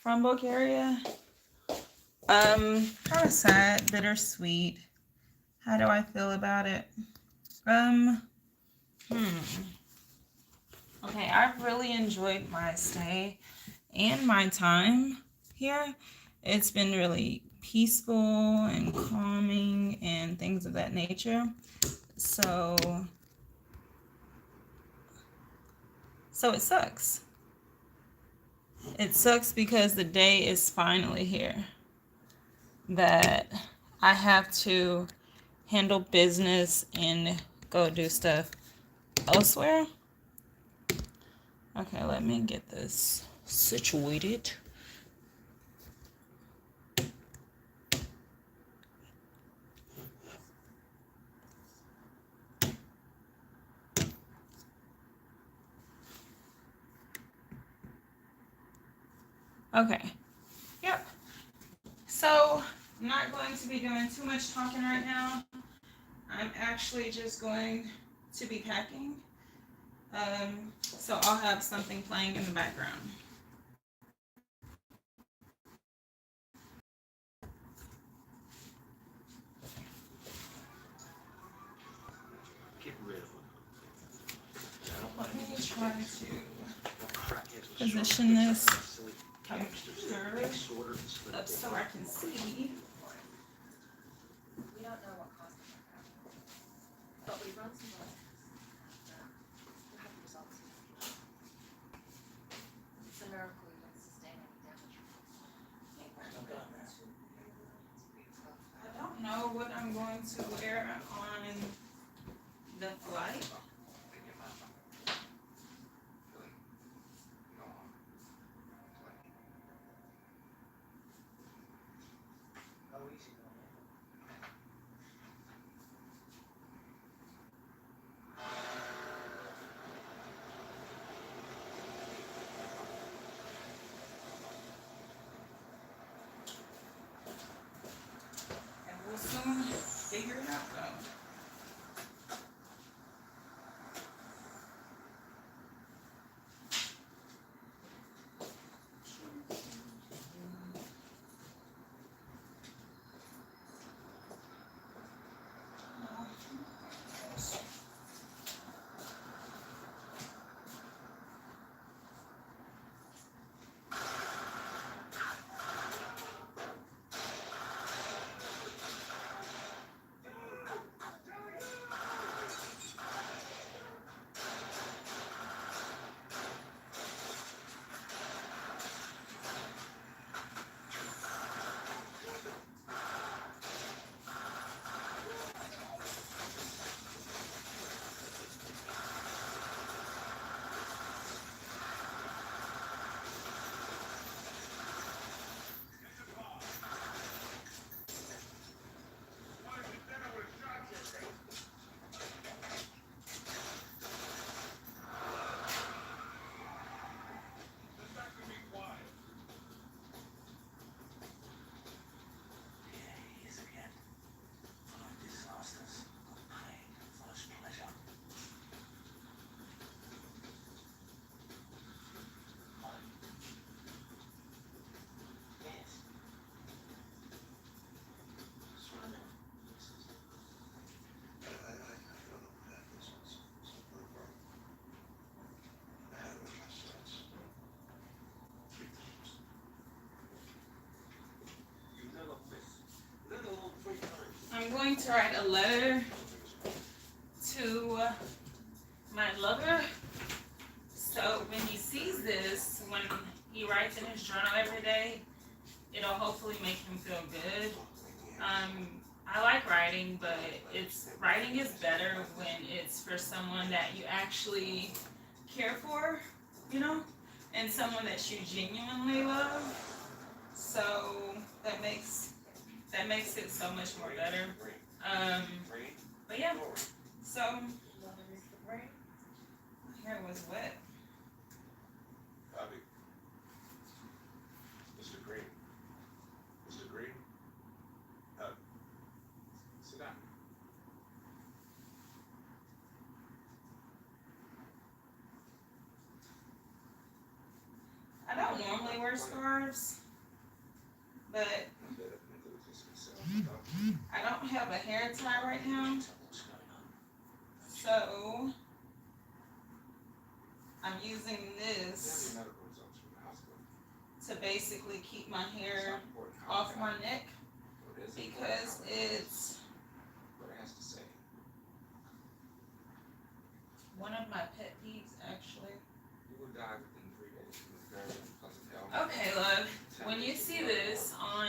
from Bulgaria. Kind of sad, bittersweet. How do I feel about it? Okay, I've really enjoyed my stay and my time here. It's been really peaceful and calming and things of that nature. So it sucks. It sucks because the day is finally here that I have to handle business and go do stuff elsewhere. Okay, let me get this situated. Okay, yep. So I'm not going to be doing too much talking right now. I'm actually just going to be packing. So I'll have something playing in the background. Let me try to position this computer up so I can see. We don't know what caused the blackout, but we run some tests. We'll have the results. It's a miracle we didn't sustain any damage. I don't know what I'm going to wear on the flight. And we'll soon figure it out though. I'm going to write a letter to my lover. So when he sees this, when he writes in his journal every day, it'll hopefully make him feel good. I like writing, but writing is better when it's for someone that you actually care for, you know, and someone that you genuinely love. So that makes it so much more better. But yeah, so my hair was wet. Bobby. Mr. Green. Mr. Green? Sit down. I don't don't normally wear scarves, but I don't have a hair tie right now, so I'm using this to basically keep my hair off my neck because it's one of my pet peeves, actually. Okay, love, when you see this on,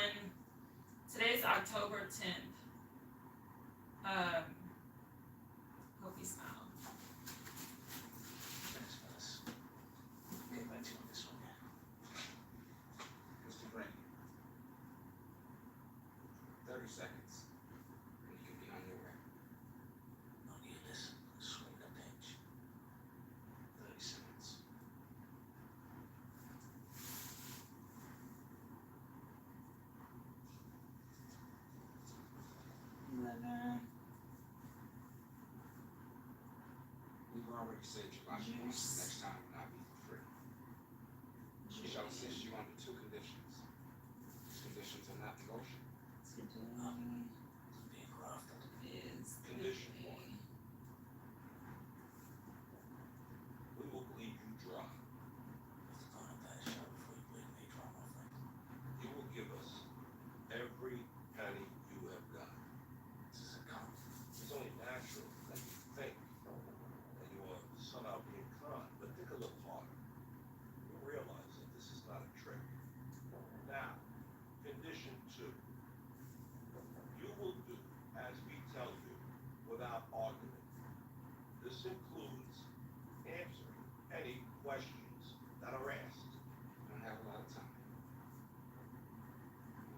today's October 10th, hope you smile. Mr. Green, 30 seconds, and you can be on your way. No, you listen, swing the pinch. 30 seconds. We've already said July 1st, next time will not be for free. We shall assist you under 2 conditions. These conditions are not negotiable. Being grafted. Condition 1. We will bleed you dry. Have to go on a bad show before you bleed me dry, my friend. You will give us every penny you have got. This is a con. It's only natural that you think that you are somehow being con, but think a little harder. You realize that this is not a trick. Now, condition 2. You will do as we tell you without argument. This includes answering any questions that are asked. You don't have a lot of time.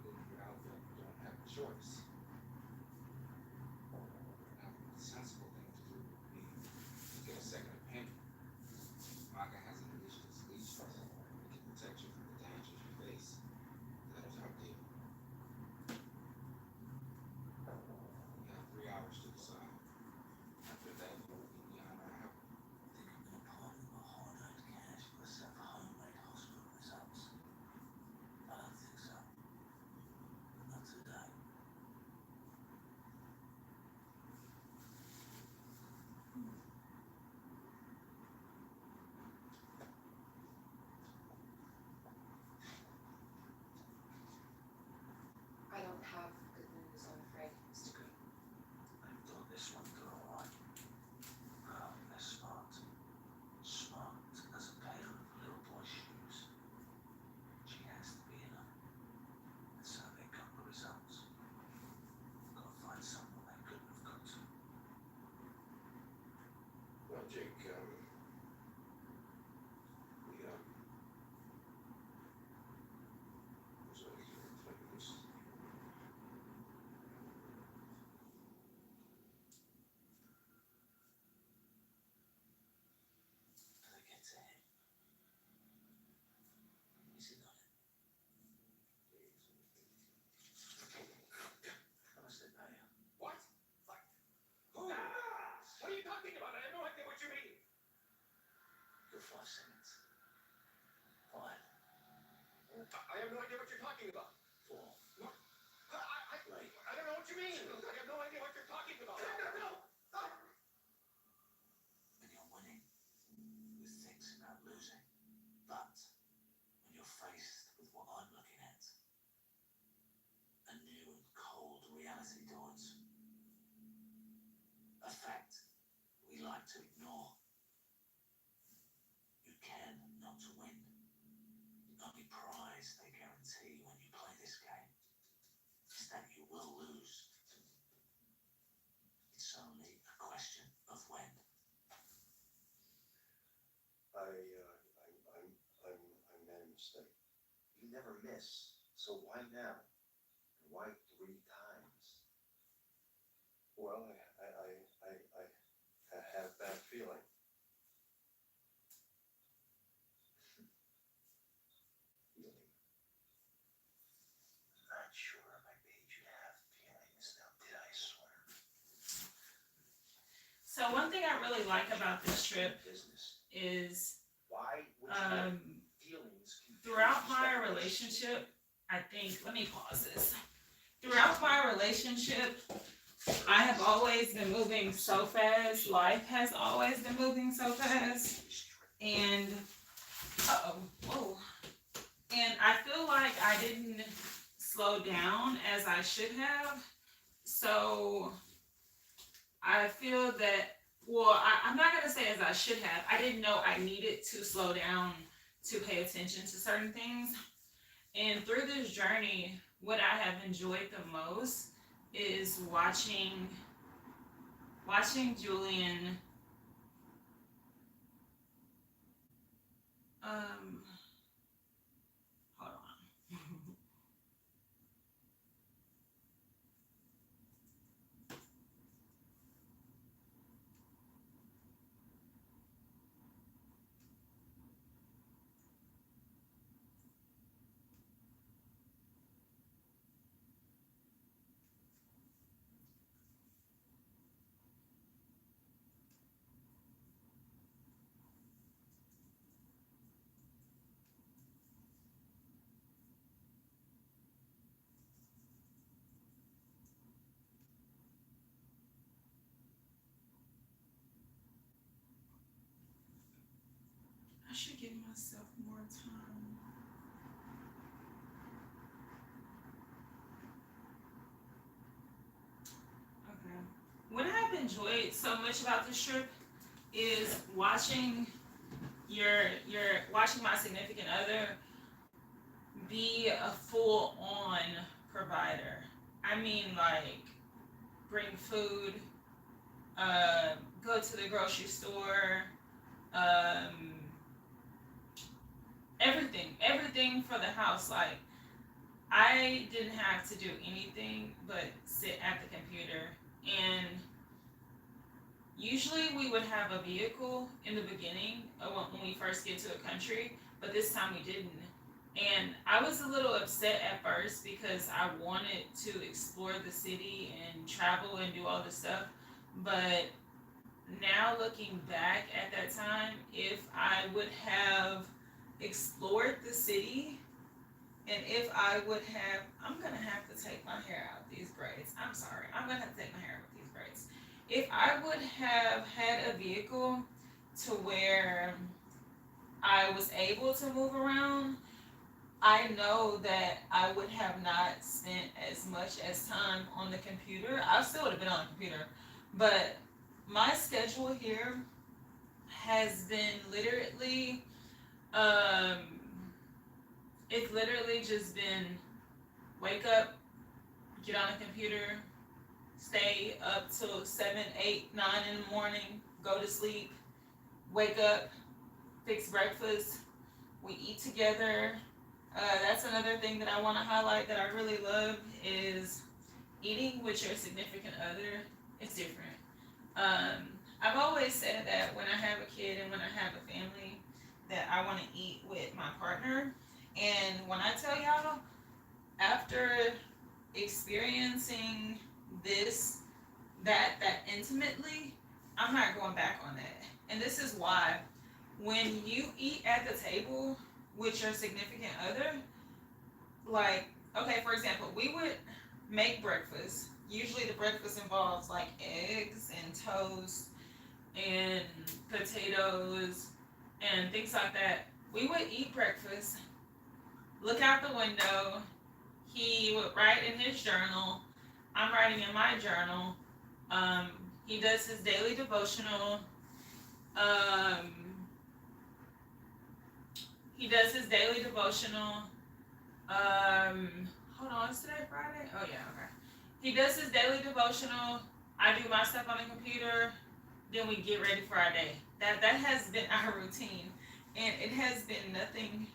You're out there, you don't have a choice. Now, the sensible thing to do would be to get a second opinion. Maka has an leash that's leashless. It can protect you from the dangers you face. That is our deal. You have 3 hours to decide. After that, you will be beyond our help. I think I'm gonna part with my hard-earned cash for a set of homemade hospital results. I don't think so. Not today. I don't have good news, I'm afraid, Mr. Green. I thought this one through all right. They're smart. Smart as a pair of little boy shoes. She has to be in them. And so they got the results. Gotta find someone they couldn't have got to. Well, Jake, we, was only here in 20 minutes. Do they get to him? Is he not it? How much they pay you? What? What? Who? What are you talking about? I have no idea what you mean. Your 5 seconds. 5, I have no idea what you're talking about. 4, I don't know what you mean. I have no idea what you're talking about. No. When you're winning, you think about losing. But when you're faced with what I'm looking at, a new and cold reality dawns. A fact we like to ignore. You can not win. The only prize they guarantee when you play this game is that you will lose. It's only a question of when. I made a mistake. You never miss, so why now? And why 3 times? Well, I have that feeling. Feeling. I'm not sure if I paid you to have feelings. Now, did I swear? So one thing I really like about this trip Business. is Why would you let um, feelings confuse throughout relationship, I think, let me pause this. Throughout my relationship, I have always been moving so fast. Life has always been moving so fast. And, whoa. And I feel like I didn't slow down as I should have. So I feel that, I'm not going to say as I should have. I didn't know I needed to slow down to pay attention to certain things. And through this journey, what I have enjoyed the most is watching Julian hold on. I should give myself more time. Okay. What I've enjoyed so much about this trip is watching watching my significant other be a full on provider. I mean, like, bring food, go to the grocery store, everything for the house. Like, I didn't have to do anything but sit at the computer. And usually we would have a vehicle in the beginning when we first get to a country, but this time we didn't. And I was a little upset at first because I wanted to explore the city and travel and do all this stuff. But now looking back at that time, if I would have explored the city, and if I would have, I'm going to have to take my hair out these braids. I'm sorry. I'm going to have to take my hair out with these braids. If I would have had a vehicle to where I was able to move around, I know that I would have not spent as much as time on the computer. I still would have been on the computer, but my schedule here has been literally, it's literally just been wake up, get on the computer, stay up till 7, 8, 9 in the morning, go to sleep, wake up, fix breakfast, we eat together. That's another thing that I want to highlight that I really love is eating with your significant other. It's different. I've always said that when I have a kid and when I have a family that I want to eat with my partner. And when I tell y'all, after experiencing that intimately, I'm not going back on that. And this is why when you eat at the table with your significant other, like, okay, for example, we would make breakfast. Usually the breakfast involves like eggs and toast and potatoes and things like that. We would eat breakfast, look out the window. He would write in his journal. I'm writing in my journal. He does his daily devotional. Hold on, is today Friday? Oh yeah, okay. He does his daily devotional. I do my stuff on the computer. Then we get ready for our day. That has been our routine, and it has been nothing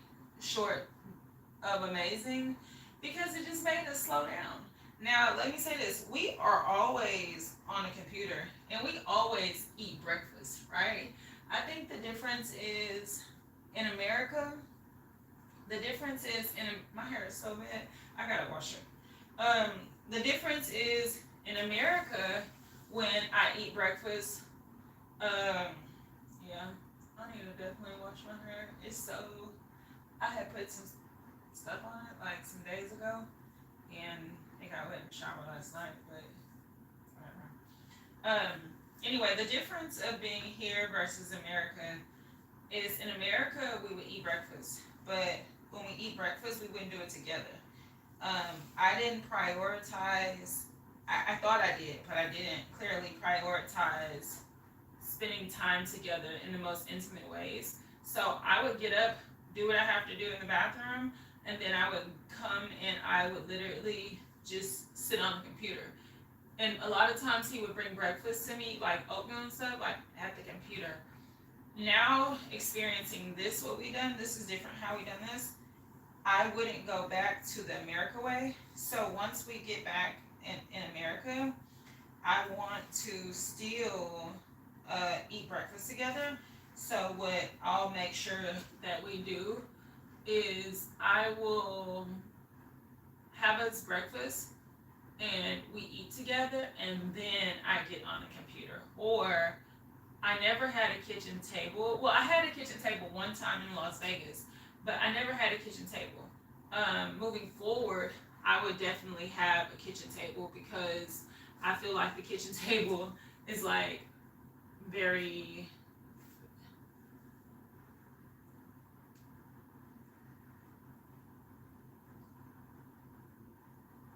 short of amazing because it just made us slow down. Now, let me say this. We are always on a computer, and we always eat breakfast, right? I think the difference is in America, my hair is so bad, I gotta wash it. The difference is in America, when I eat breakfast, yeah, I need to definitely wash my hair. I had put some stuff on it like some days ago, and I think I went in the shower last night, but whatever. Anyway, the difference of being here versus America is in America we would eat breakfast, but when we eat breakfast we wouldn't do it together. I didn't prioritize. I thought I did, but I didn't clearly prioritize spending time together in the most intimate ways. So I would get up, do what I have to do in the bathroom, and then I would come and I would literally just sit on the computer. And a lot of times he would bring breakfast to me, like oatmeal and stuff, like at the computer. Now experiencing this, what we done, this is different how we done this. I wouldn't go back to the America way. So once we get back in America, I want to still eat breakfast together. So what I'll make sure that we do is I will have us breakfast and we eat together, and then I get on the computer. Or I never had a kitchen table. Well, I had a kitchen table one time in Las Vegas, but I never had a kitchen table. Moving forward, I would definitely have a kitchen table because I feel like the kitchen table is like very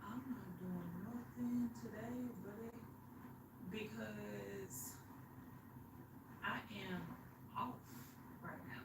I'm not doing nothing today, buddy, because I am off right now.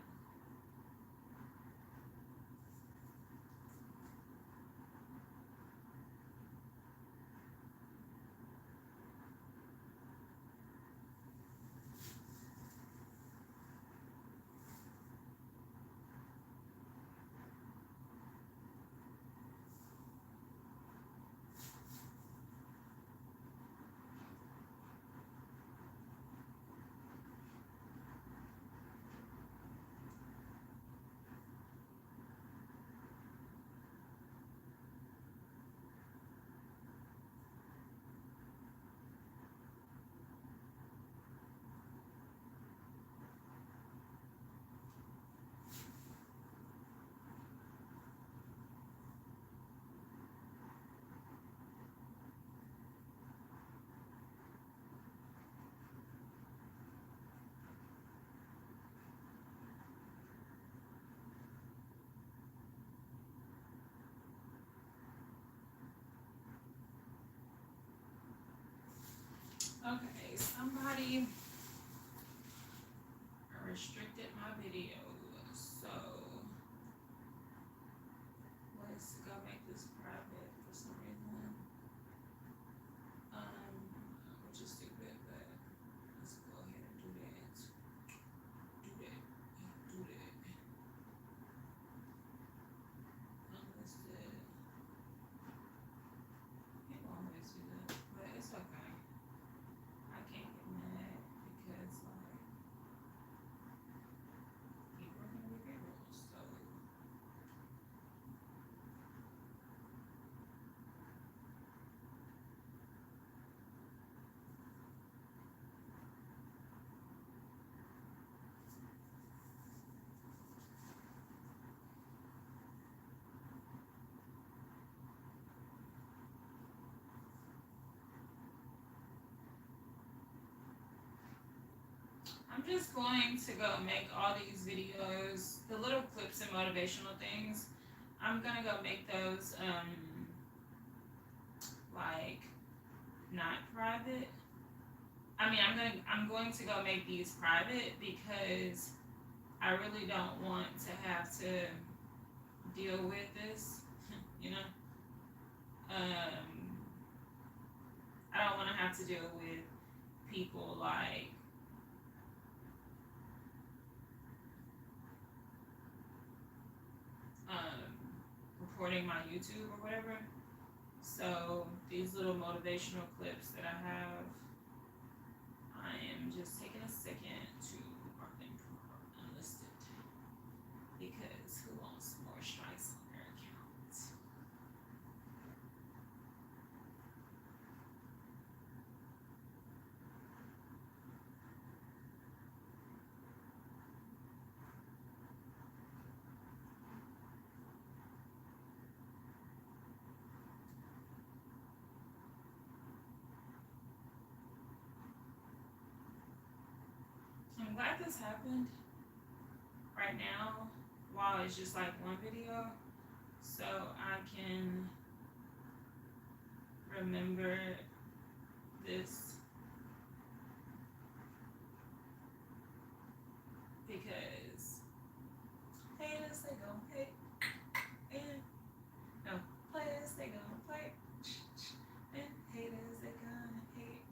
Okay, somebody restricted my video, so let's go make this private for some reason. Which is stupid, but let's go ahead and do that. Unlisted. It won't always do that, but it's okay. I can't get mad because like people are gonna be people, so I'm just going to go make all these videos, the little clips and motivational things. I'm gonna go make those like not private. I mean, I'm going to go make these private because I really don't want to have to deal with this, you know. I don't want to have to deal with people like reporting my YouTube or whatever. So these little motivational clips that I have, I am just taking a second to mark them unlisted because who wants more strikes on their account? I'm glad this happened right now while it's just like one video, so I can remember this, because haters they gon' hate, and no players they gon' play, and haters they gonna hate.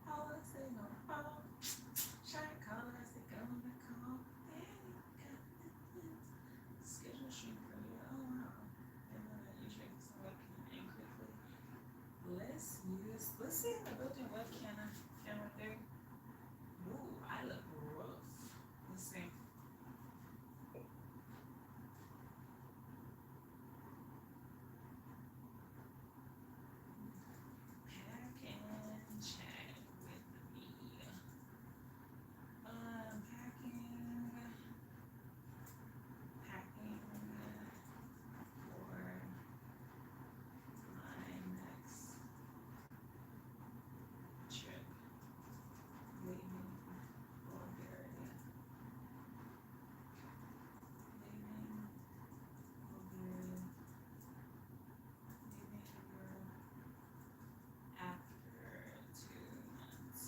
Hollers they gon' follow, shine colors they gonna call. Schedule stream for you. Oh wow. And then you drink some webcam in quickly. Let's see the built-in webcam camera there. Ooh, I look rough. Let's see. Pack and chat with me. Packing for my next trip, leaving Bulgaria. Leaving Bulgaria. Leaving after 2 months.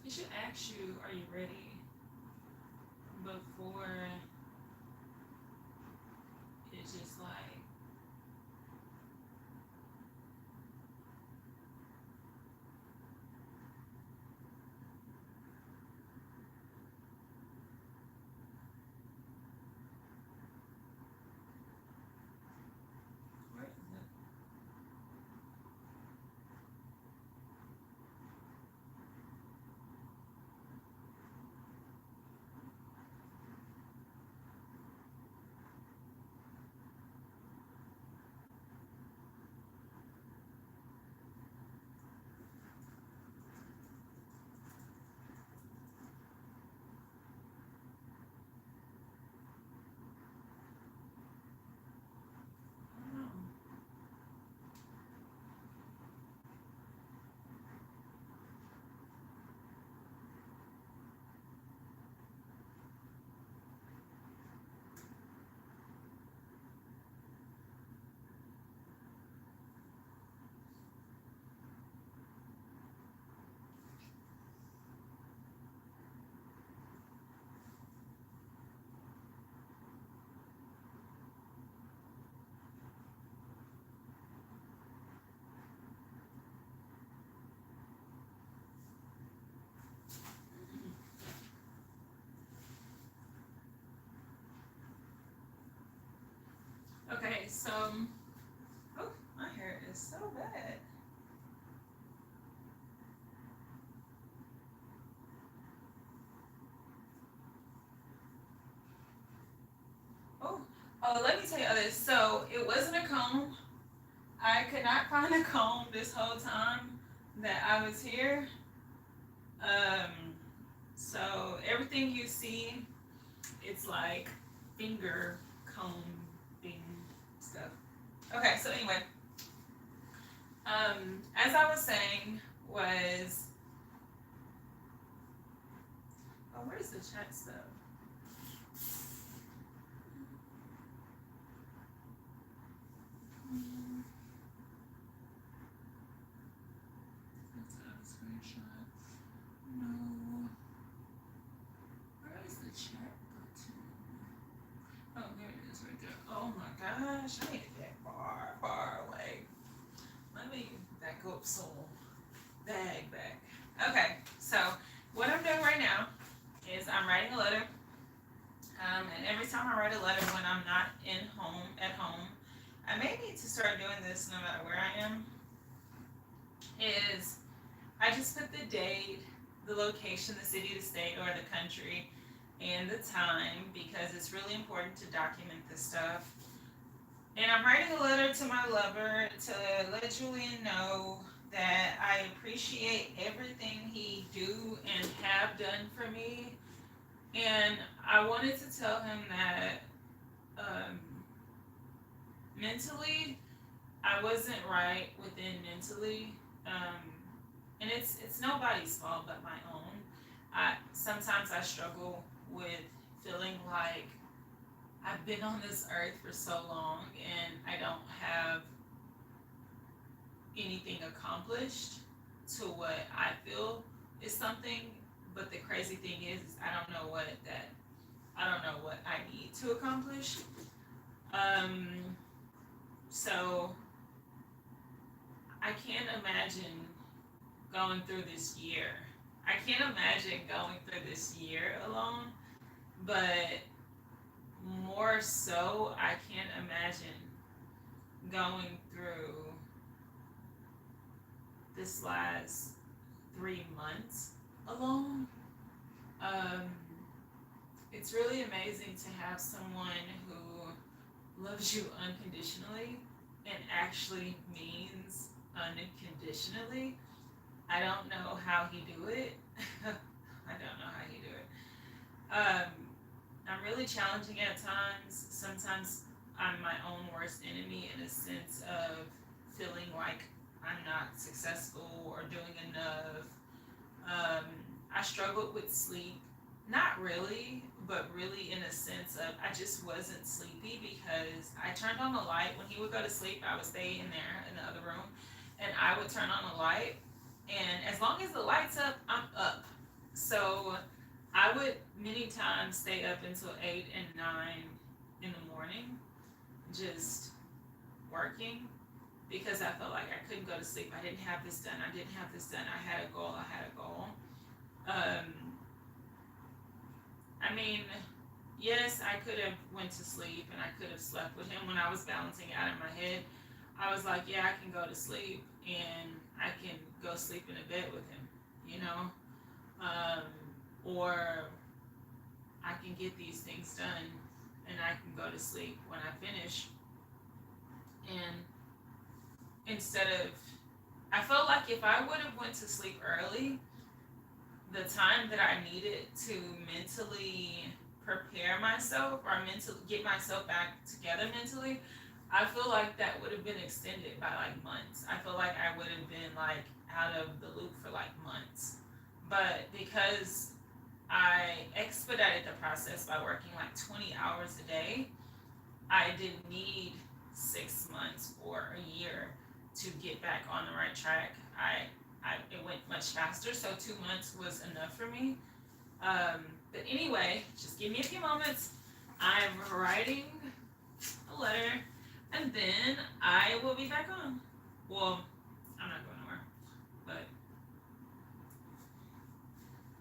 It should ask you, are you ready? Before it's just like, where is it? I don't know. Okay, so, oh, my hair is so bad. Oh, let me tell you this. So, it wasn't a comb. I could not find a comb this whole time that I was here. So everything you see, it's like finger combing stuff. Okay, so anyway, as I was saying was, oh, where's the chat stuff? Let's have a screenshot. No. Where is the chat button? Oh, there it is right there. Oh my gosh, I need to get far away. Let me back up some bag back. Okay, so what I'm doing right now is I'm writing a letter. And every time I write a letter when I'm not at home, I may need to start doing this no matter where I am, is I I just put the date, the location, the city, the state, or the country, and the time because it's really important to document this stuff. And I'm writing a letter to my lover to let Julian know that I appreciate everything he do and have done for me. And I wanted to tell him that mentally, I wasn't right within mentally. And it's nobody's fault but my own. Sometimes I struggle with feeling like I've been on this earth for so long and I don't have anything accomplished to what I feel is something. But the crazy thing is I don't know what I need to accomplish. So I can't imagine going through this year. I can't imagine going through this year alone, but more so, I can't imagine going through this last 3 months alone. It's really amazing to have someone who loves you unconditionally and actually means unconditionally. I don't know how he do it. I don't know how he do it. I'm really challenging at times. Sometimes I'm my own worst enemy in a sense of feeling like I'm not successful or doing enough. I struggled with sleep. Not really, but really in a sense of I just wasn't sleepy because I turned on the light. When he would go to sleep, I would stay in there in the other room and I would turn on the light. And as long as the light's up, I'm up. So I would many times stay up until 8 and 9 in the morning, just working because I felt like I couldn't go to sleep. I didn't have this done. I didn't have this done. I had a goal. I mean, yes, I could have went to sleep and I could have slept with him when I was balancing out in my head. I was like, yeah, I can go to sleep and I can go sleep in a bed with him, you know? Or I can get these things done and I can go to sleep when I finish. And instead of, I felt like if I would have went to sleep early, the time that I needed to mentally prepare myself or mentally get myself back together mentally, I feel like that would have been extended by like months. I feel like I would have been like out of the loop for like months. But because I expedited the process by working like 20 hours a day, I didn't need 6 months or a year to get back on the right track. It went much faster, so 2 months was enough for me. But anyway, just give me a few moments. I'm writing a letter, and then I will be back on. Well, I'm not going nowhere, but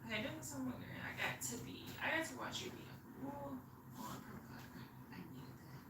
okay, doing some wondering. I got to watch you be a fool on provider. I needed that.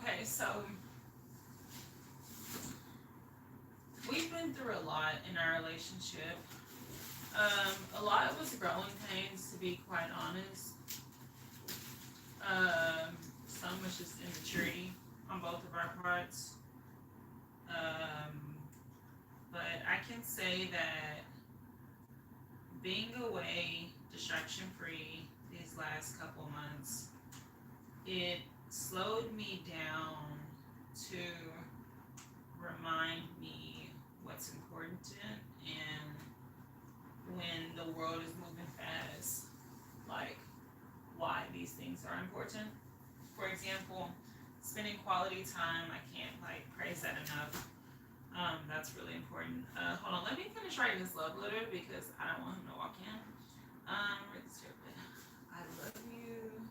Okay, so we've been through a lot in our relationship. A lot was growing pains, to be quite honest. Some was just immaturity on both of our parts. But I can say that being away, distraction free, these last couple months, it slowed me down to remind me what's important and when the world is moving fast, like why these things are important. For example, spending quality time, I can't like praise that enough. That's really important. Hold on, let me finish writing this love letter because I don't want him to walk in. Read this here, but I love you.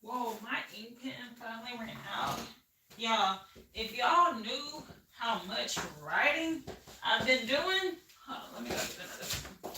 Whoa, my ink pen finally ran out. Y'all, if y'all knew how much writing I've been doing, hold on, let me go get another one.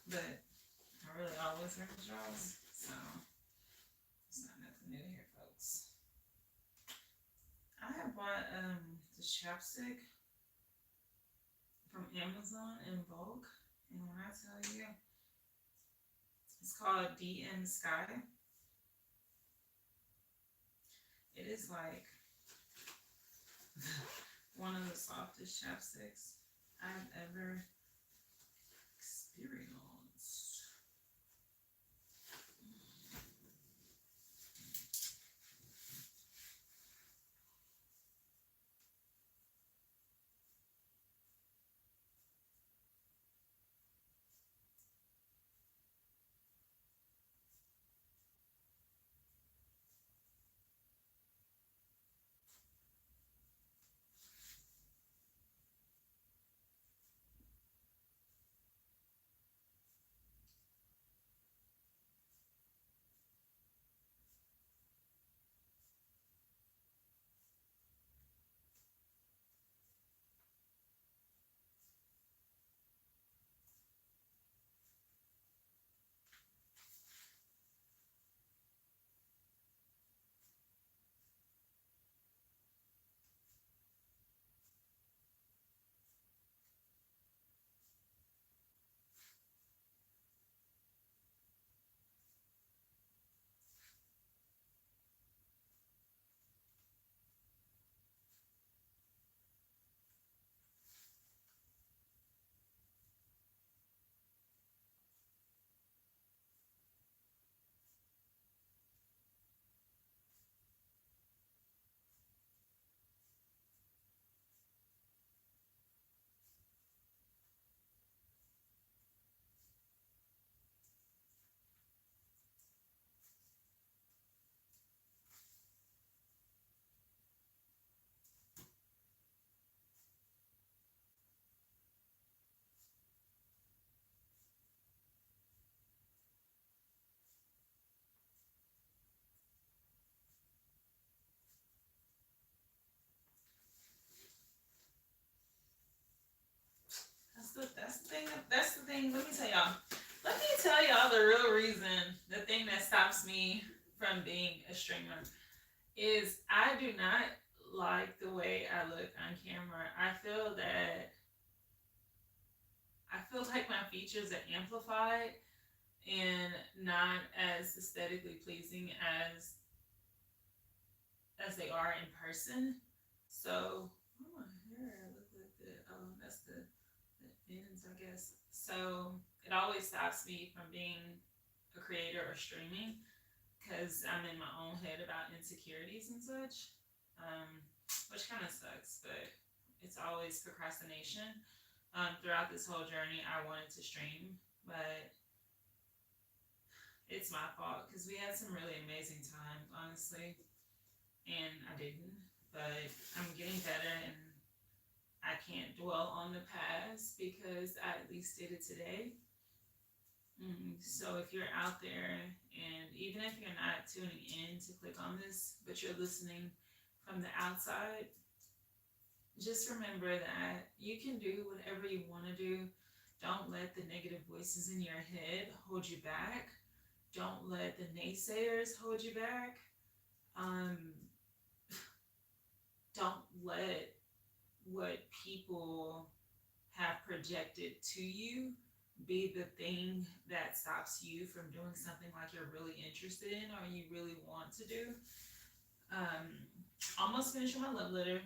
but I really always wear pajamas, so it's not nothing new here, folks. I have bought this chapstick from Amazon in bulk, and when I tell you, it's called D in the Sky. It is like one of the softest chapsticks I've ever experienced. That's the thing. Let me tell y'all. Let me tell y'all the real reason, the thing that stops me from being a streamer is I do not like the way I look on camera. I feel like my features are amplified and not as aesthetically pleasing as they are in person. So, oh my hair look like that. Oh, that's the ends, I guess. So it always stops me from being a creator or streaming because I'm in my own head about insecurities and such, which kind of sucks, but it's always procrastination. Throughout this whole journey, I wanted to stream, but it's my fault because we had some really amazing times, honestly, and I didn't. But I'm getting better, and I can't dwell on the past because I at least did it today. So if you're out there, and even if you're not tuning in to click on this, but you're listening from the outside, just remember that you can do whatever you want to do. Don't let the negative voices in your head hold you back. Don't let the naysayers hold you back. Um, don't let what people have projected to you be the thing that stops you from doing something like you're really interested in or you really want to do. Almost finished with my love letter.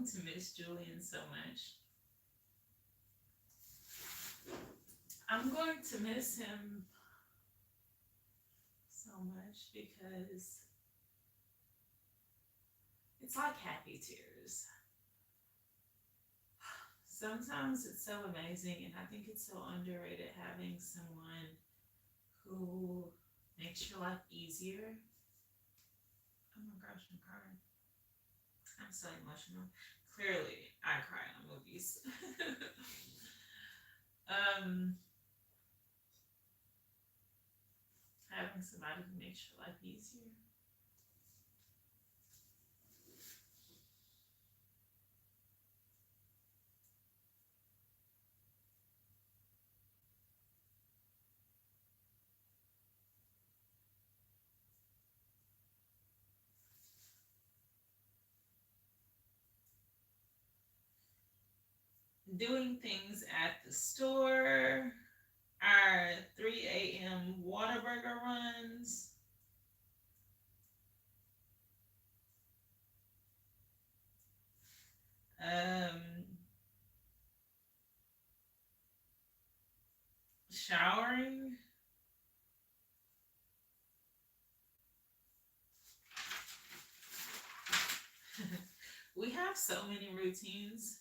going to miss Julian so much. I'm going to miss him so much because it's like happy tears. Sometimes it's so amazing, and I think it's so underrated having someone who makes your life easier. Oh my gosh, I'm crying. I'm so emotional. Clearly, I cry on movies. um, Having somebody who makes your life easier. Doing things at the store, our 3 a.m. Whataburger runs. Um, Showering. We have so many routines.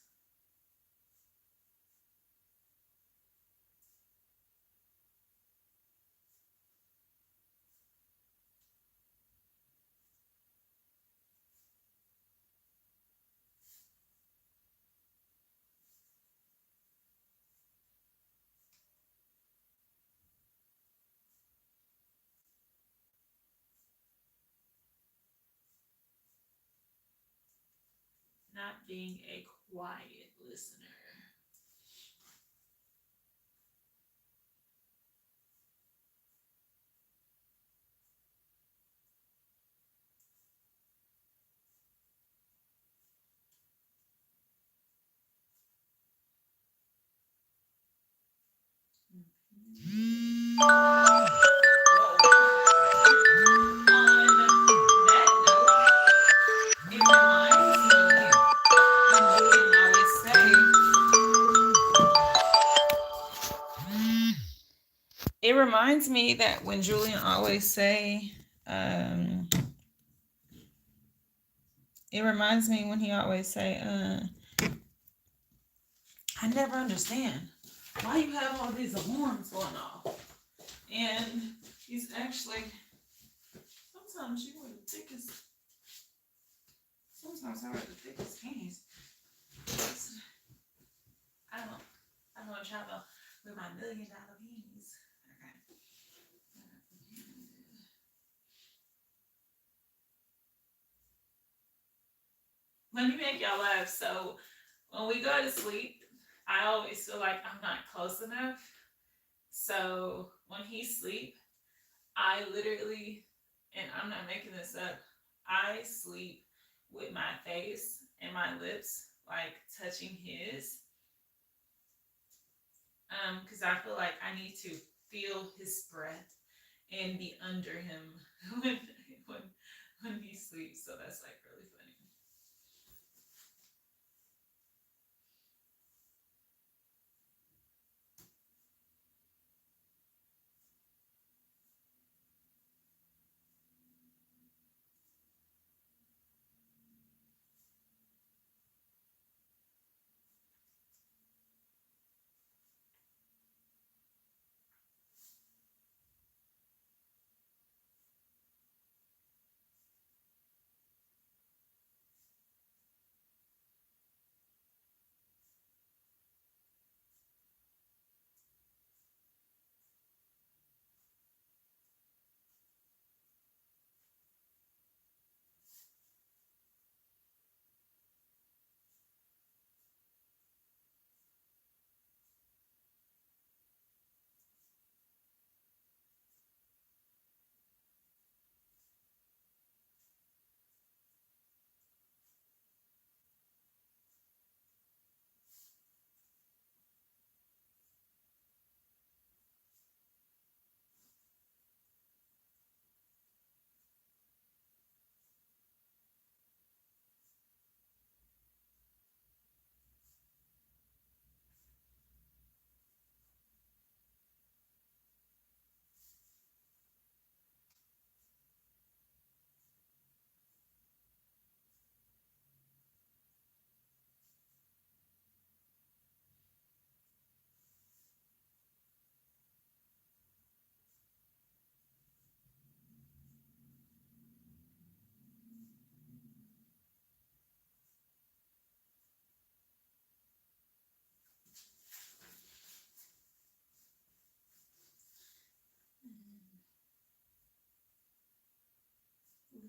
Not being a quiet listener. It reminds me that when Julian always say, it reminds me when he always say, I never understand why you have all these alarms going off. And he's actually, sometimes you wear the thickest, sometimes I wear the thickest panties. I don't travel with my $1 million panties. Okay. Let me make y'all laugh. So when we go to sleep, I always feel like I'm not close enough. So when he sleep, I literally, and I'm not making this up, I sleep with my face and my lips like touching his. Because I feel like I need to feel his breath and be under him when when when he sleeps. So that's like really funny.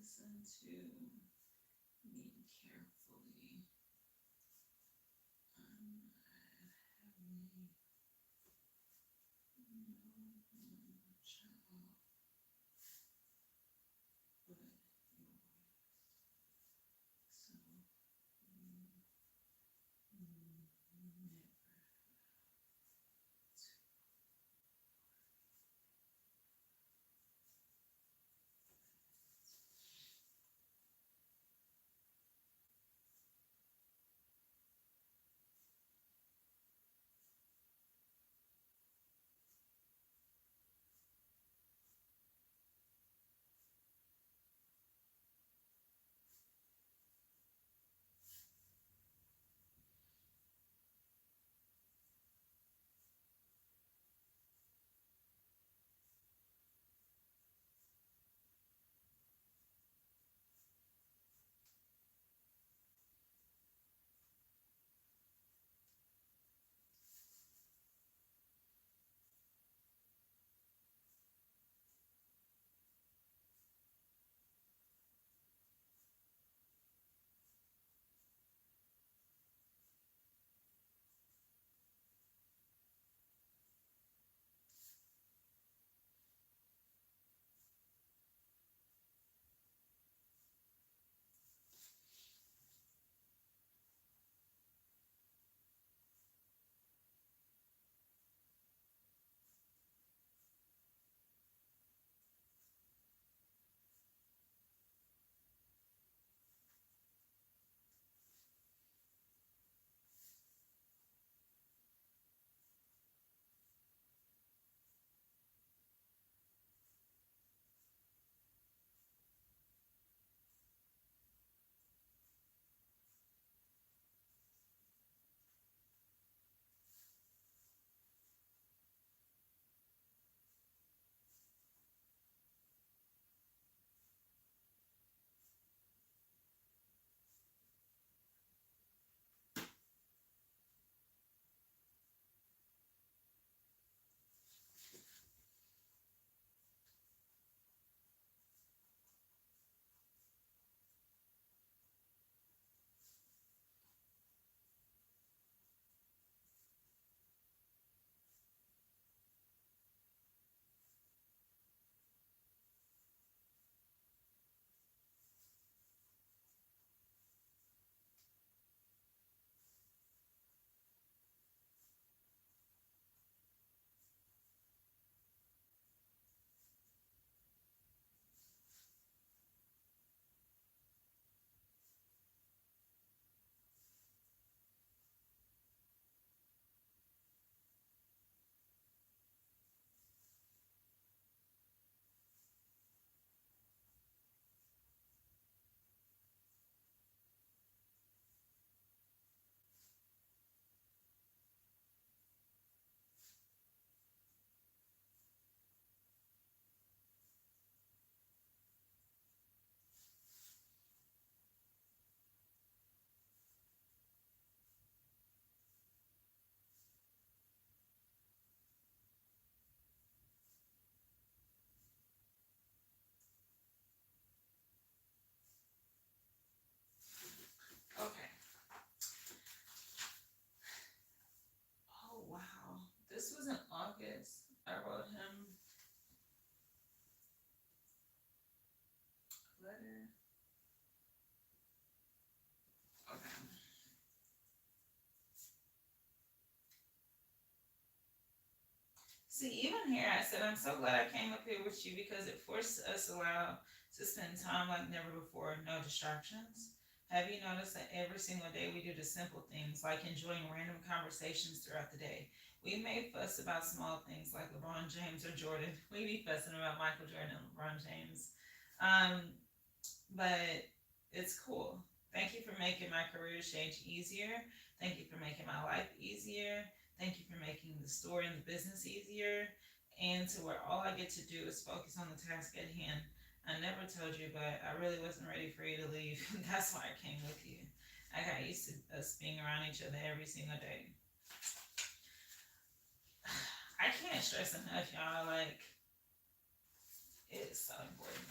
Listen to me carefully. I'm not having no child but yours. So you never Okay. Oh wow. This was in August. I wrote him a letter. Okay. See, even here, I said, I'm so glad I came up here with you because it forced us allowed to spend time like never before, no distractions. Have you noticed that every single day we do the simple things like enjoying random conversations throughout the day? We may fuss about small things like LeBron James or Jordan. We be fussing about Michael Jordan and LeBron James. Um, but it's cool. Thank you for making my career change easier. Thank you for making my life easier. Thank you for making the store and the business easier. And to where all I get to do is focus on the task at hand. I never told you, but I really wasn't ready for you to leave. That's why I came with you. I got used to us being around each other every single day. I can't stress enough, y'all. Like, it's so important.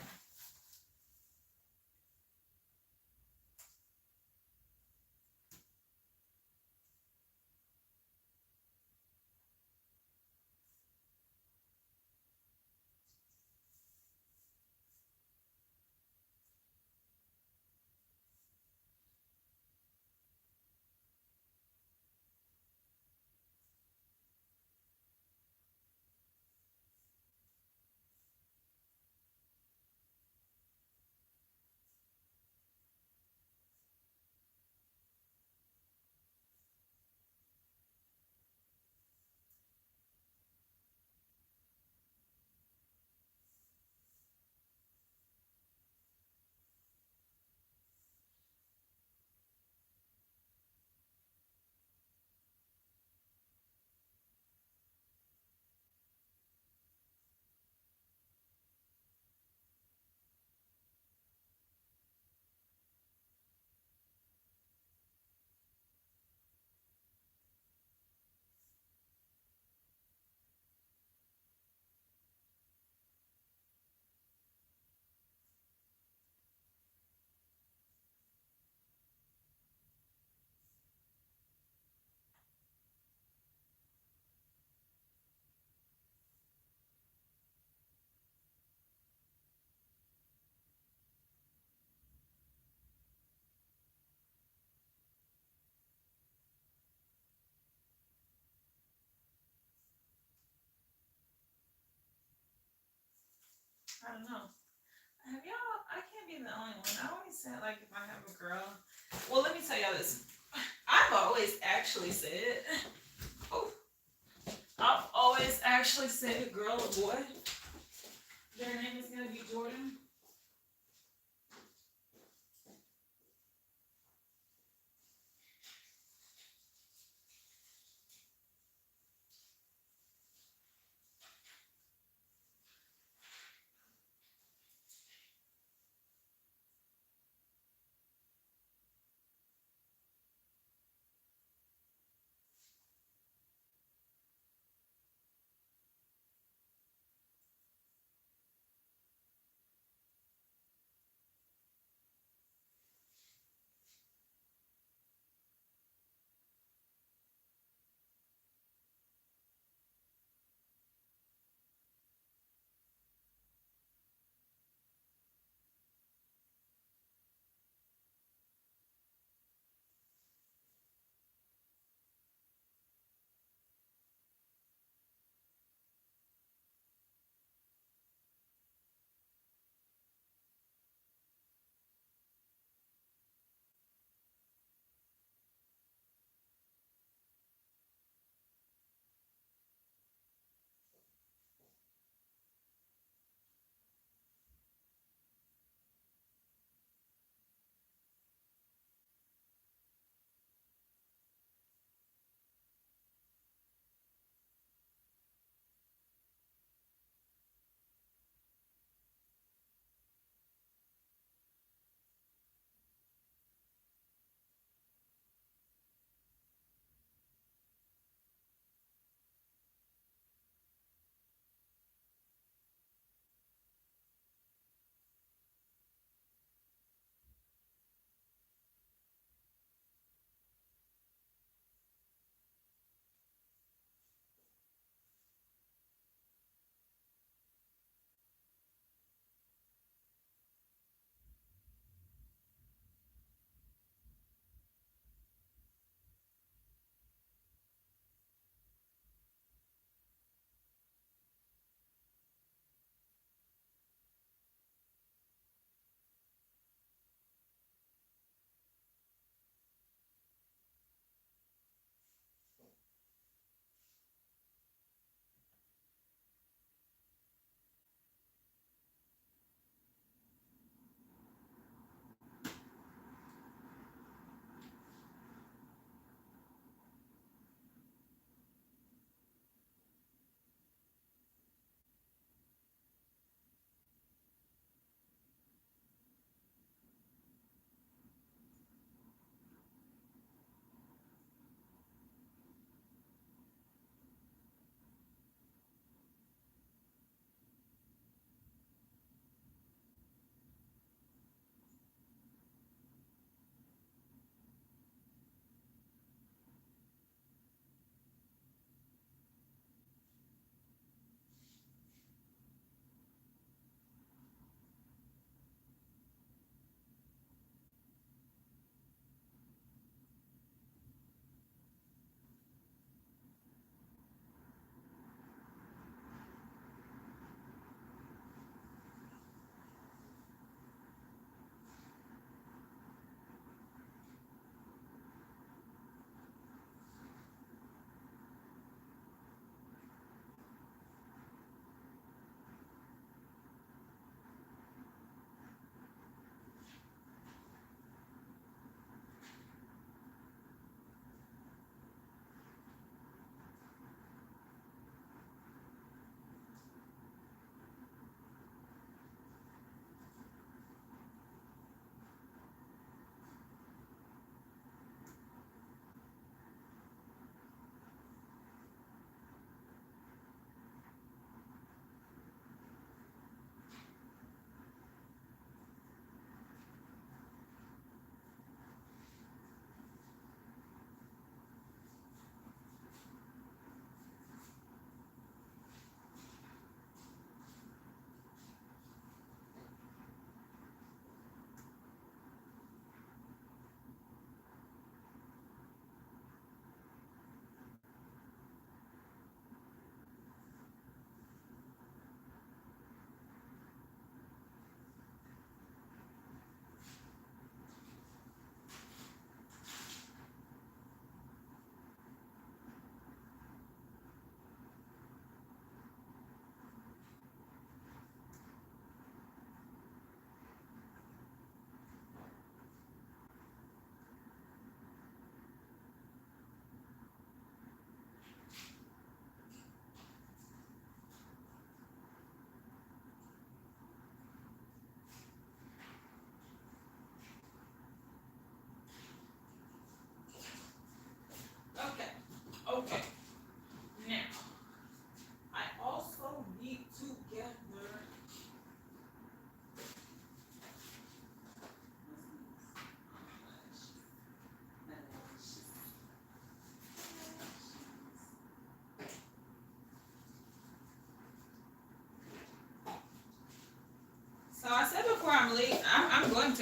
I don't know. Have y'all? I can't be the only one. I always said like if I have a girl. Well, let me tell y'all this. I've always actually said. Oh, I've always actually said girl or boy. Their name is gonna be Jordan.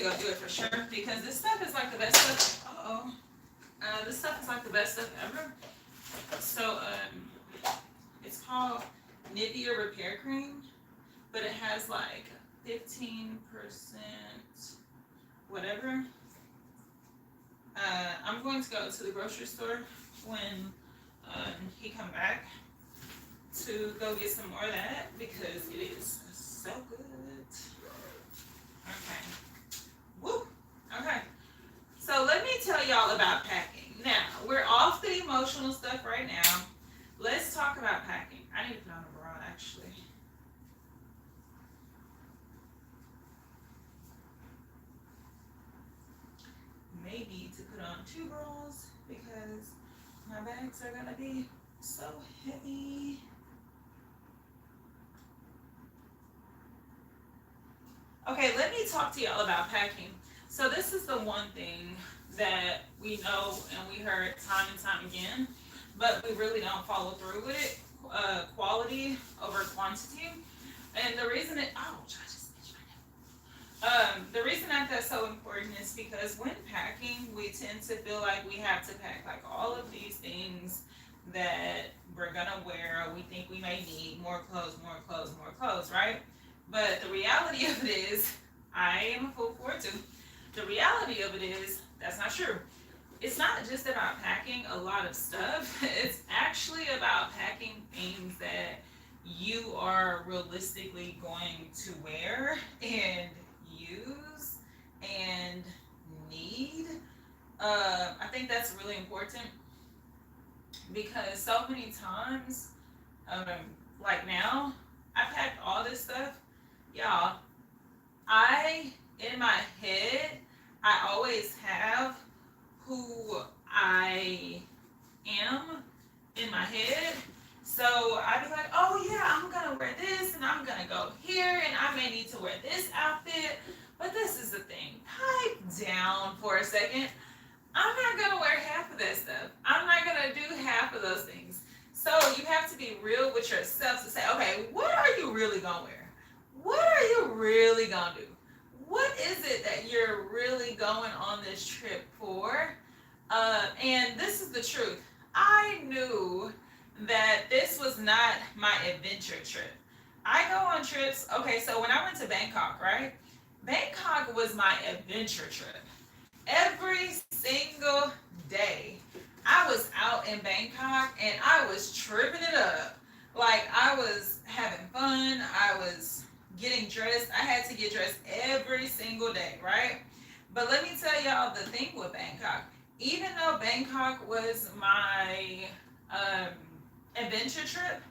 go do it for sure because this stuff is like the best stuff. This stuff is like the best stuff ever. So it's called Nivea Repair Cream, but it has like 15% whatever. I'm going to go to the grocery store when he come back to go get some more of that because it is so good. Okay. Woo. Okay. So let me tell y'all about packing. Now, we're off the emotional stuff right now. Let's talk about packing. I need to put on a bra actually. Maybe to put on 2 bras because my bags are gonna be so heavy. Okay, let me talk to y'all about packing. So this is the one thing that we know and we heard time and time again, but we really don't follow through with it. Quality over quantity. And the reason the reason that that's so important is because when packing, we tend to feel like we have to pack like all of these things that we're gonna wear, or we think we may need more clothes, right? But the reality of it is, I am a fool for it too. The reality of it is, that's not true. It's not just about packing a lot of stuff. It's actually about packing things that you are realistically going to wear and use and need. I think that's really important because so many times, like now, I packed all this stuff. Y'all, in my head, I always have who I am in my head. So I'd be like, oh yeah, I'm gonna wear this and I'm gonna go here and I may need to wear this outfit. But this is the thing, pipe down for a second. I'm not gonna wear half of that stuff. I'm not gonna do half of those things. So you have to be real with yourself to say, okay, what are you really gonna wear? What are you really gonna do? What is it that you're really going on this trip for? And this is the truth. I knew that this was not my adventure trip. I go on trips. Okay, so when I went to Bangkok, right? Bangkok was my adventure trip. Every single day, I was out in Bangkok and I was tripping it up. Like I was having fun. I was getting dressed. I had to get dressed every single day, right? But let me tell y'all the thing with Bangkok. Even though Bangkok was my adventure trip,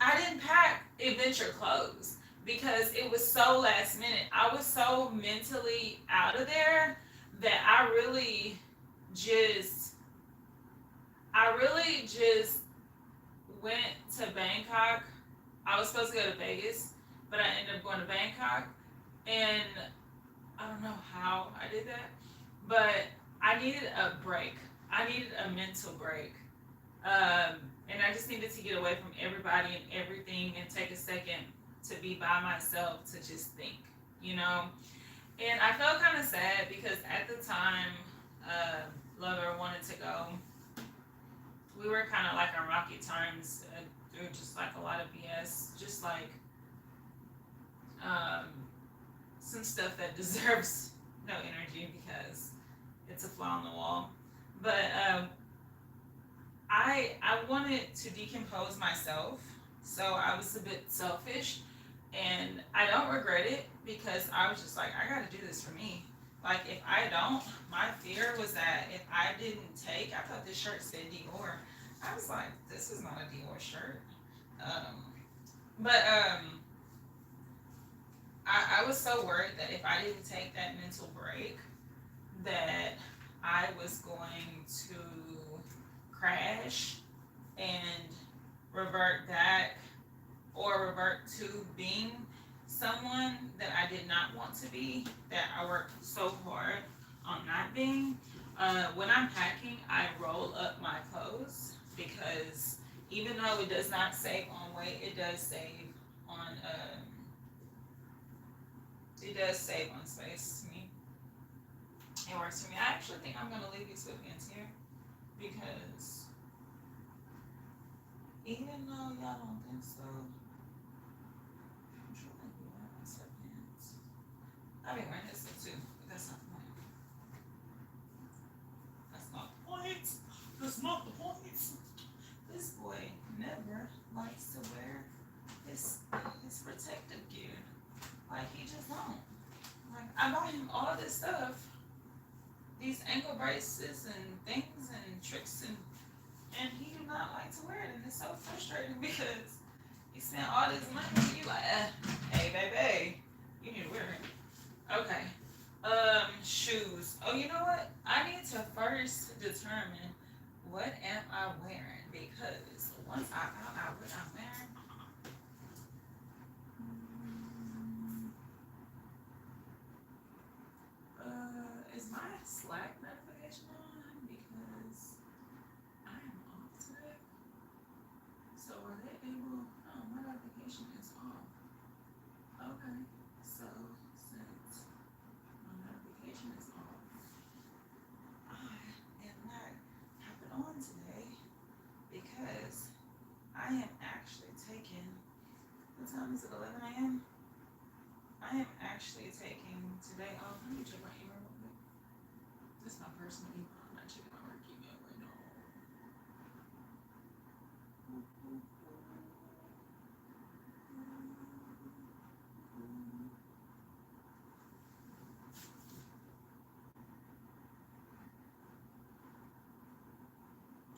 I didn't pack adventure clothes because it was so last minute. I was so mentally out of there that I really just went to Bangkok. I was supposed to go to Vegas, but I ended up going to Bangkok, and I don't know how I did that, but I needed a break. I needed a mental break. And I just needed to get away from everybody and everything and take a second to be by myself to just think, you know? And I felt kind of sad because at the time, Lover wanted to go. We were kind of like on rocky times through just like a lot of BS, just like some stuff that deserves no energy because it's a fly on the wall. But I wanted to decompose myself, so I was a bit selfish, and I don't regret it because I was just like, I gotta do this for me. Like if I don't, my fear was that if I didn't take, I thought this shirt said Dior. I was like, this is not a Dior shirt. I was so worried that if I didn't take that mental break, that I was going to crash and revert back or revert to being someone that I did not want to be, that I worked so hard on not being. When I'm packing, I roll up my clothes because even though it does not save on weight, it does save on space to me. It works for me. I actually think I'm going to leave these sweatpants here because even though y'all don't think so, I'm trying to wear my sweatpants. I've been wearing this too, but that's not the point. That's not the point. That's not the point. This boy never likes to wear his protective gear. Like, he just don't. Like, I buy him all this stuff, these ankle braces and things and tricks, and he do not like to wear it, and it's so frustrating because you spend all this money and you like, hey baby, you need to wear it. Okay. Shoes. Oh, you know what? I need to first determine what am I wearing, because once I found out what I'm wearing, is my Slack notification on? Because I am off today. So are they able? Oh, my notification is off. Okay. So since my notification is off, I am not hopping on today because I am actually taking. What time is it? 11 a.m. I am actually taking today off. Let me check my email real quick. This is my personal email. I'm not checking my work email right now.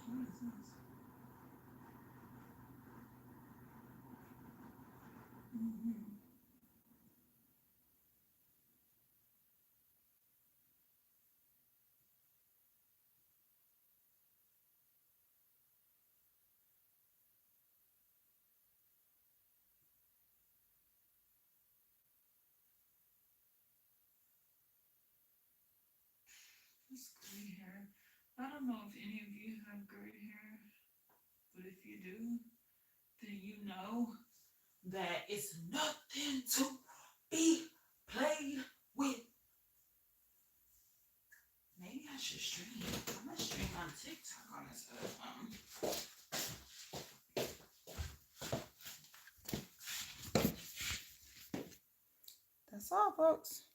What is this? It's gray hair. I don't know if any of you have gray hair, but if you do, then you know that it's nothing to be played with. Maybe I should stream. I'm gonna stream on TikTok on this other phone. That's all, folks.